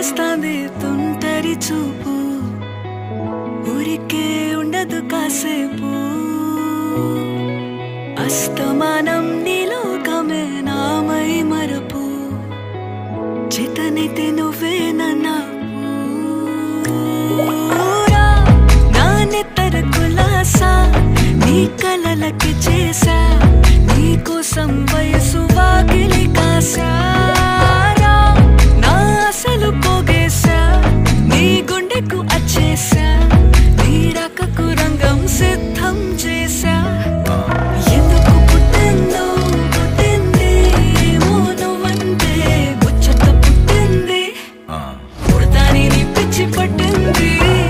చేస్తాంది తుంటరి చూపు ఊరికే ఉండదు కాసేపు అస్తమానం నీలోకమే నామై మరపు చేతనైతే నువ్వే నన్నా నా నెత్తర కులాసా నీ కలలకి చేసా నీ కోసం వయసు వాకిలి కాసా నా అసలు పోగేసా నీ గుండెకు అచ్చేసా